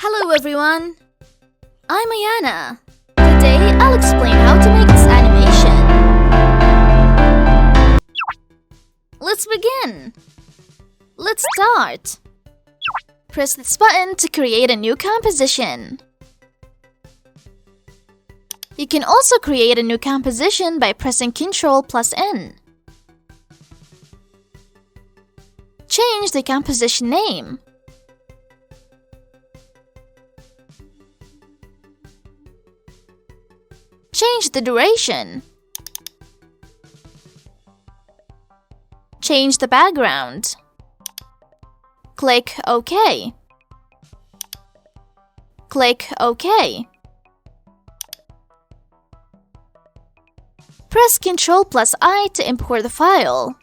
Hello everyone, I'm AYANA. Today I'll explain how to make this animation. Let's begin. Let's start. Press this button to create a new composition. You can also create a new composition by pressing Ctrl+N. Change the composition name. Change the duration. Change the background. Click OK. Click OK. Press Ctrl+I to import the file.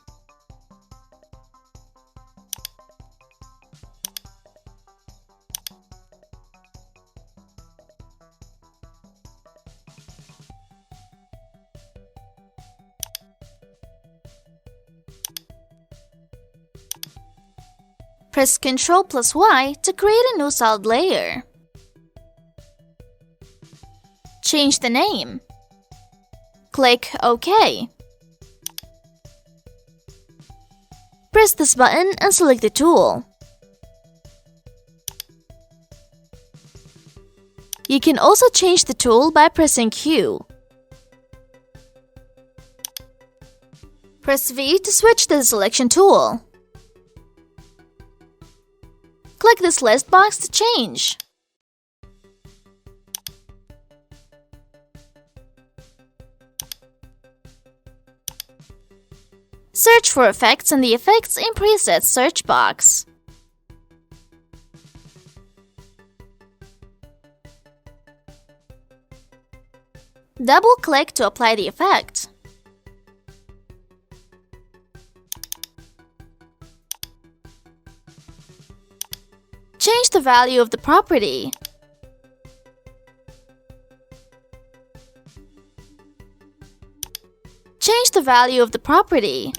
Press Ctrl+Y to create a new solid layer. Change the name. Click OK. Press this button and select the tool. You can also change the tool by pressing Q. Press V to switch to the selection tool. Click this list box to change. Search for effects in the Effects and Presets search box. Double-click to apply the effect. Change the value of the property. Change the value of the property.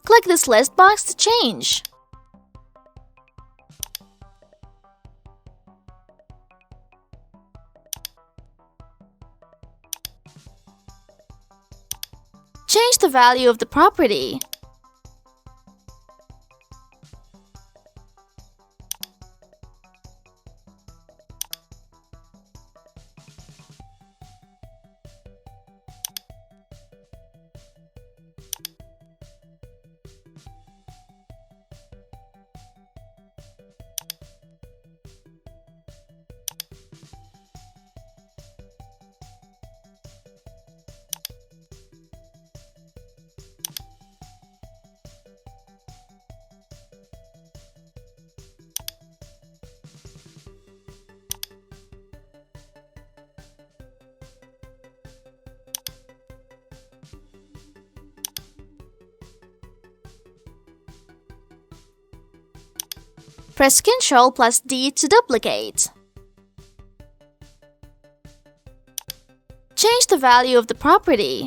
Click this list box to change. Change the value of the property. Press Ctrl+D to duplicate. Change the value of the property.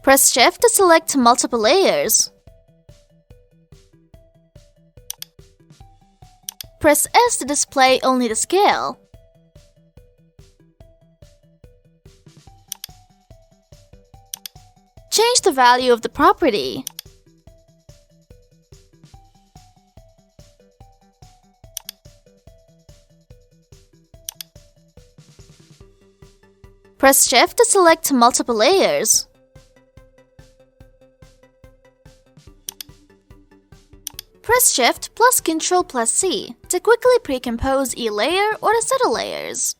Press Shift to select multiple layers. Press S to display only the scale. Change the value of the property. Press Shift to select multiple layers. Press Shift plus Ctrl plus C to quickly pre-compose a layer or a set of layers.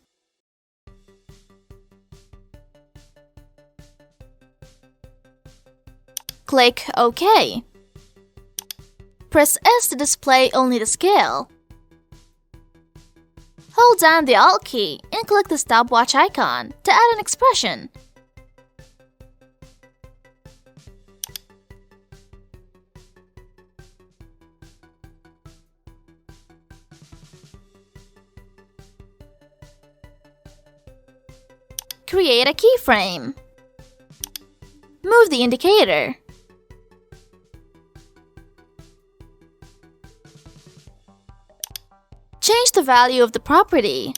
Click OK. Press S to display only the scale. Hold down the Alt key and click the stopwatch icon to add an expression. Create a keyframe. Move the indicator. Change the value of the property.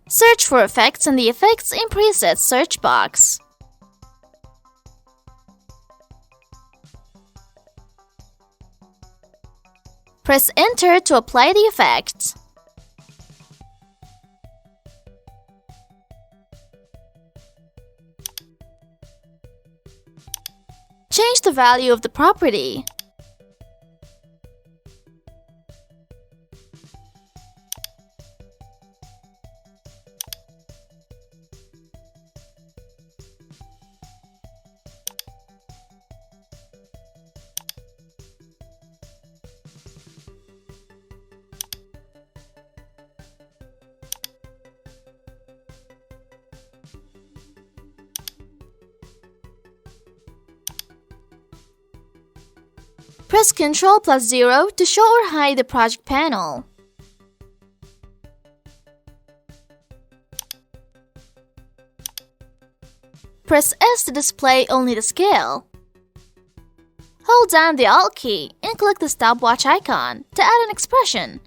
Search for effects in the Effects and Presets search box. Press Enter to apply the effect. Change the value of the property. Press Ctrl plus 0 to show or hide the project panel. Press S to display only the scale. Hold down the Alt key and click the stopwatch icon to add an expression.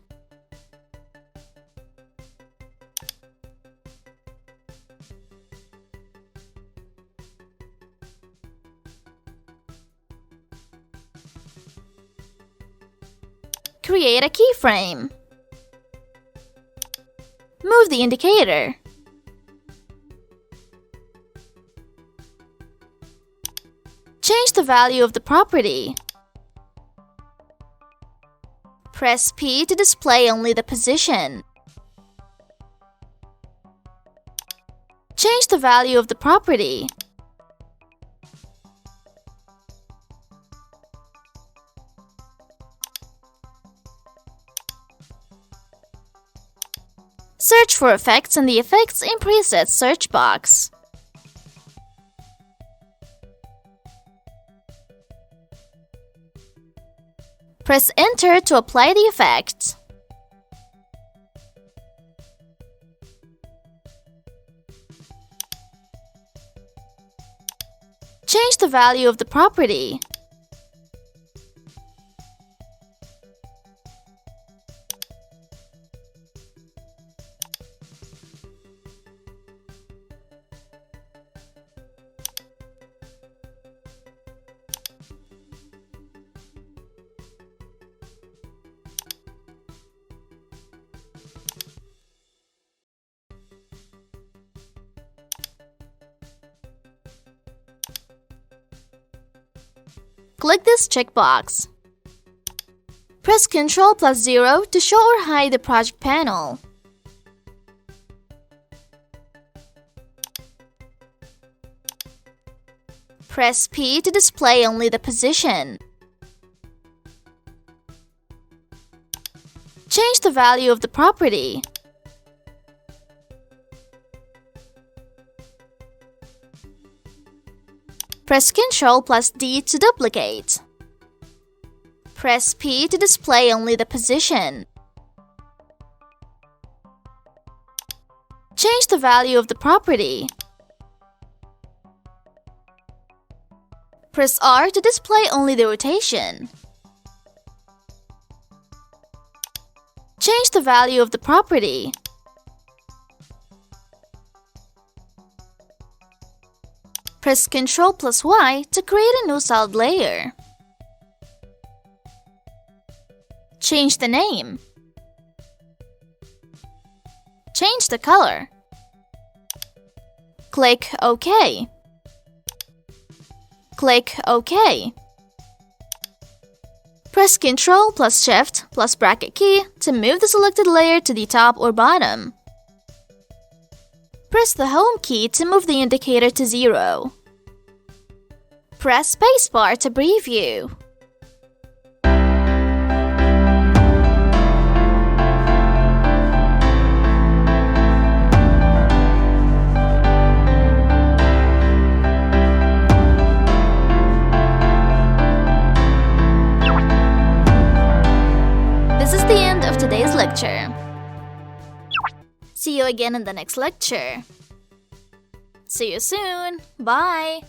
Create a keyframe. Move the indicator. Change the value of the property. Press P to display only the position. Change the value of the property. Search for effects in the Effects and Presets search box. Press Enter to apply the effect. Change the value of the property. Click this checkbox. Press Ctrl plus 0 to show or hide the project panel. Press P to display only the position. Change the value of the property. Press Ctrl plus D to duplicate. Press P to display only the position. Change the value of the property. Press R to display only the rotation. Change the value of the property. Press Ctrl plus Y to create a new solid layer. Change the name. Change the color. Click OK. Click OK. Press Ctrl plus Shift plus bracket key to move the selected layer to the top or bottom. Press the Home key to move the indicator to 0. Press Spacebar to preview. This is the end of today's lecture. See you again in the next lecture. See you soon. Bye.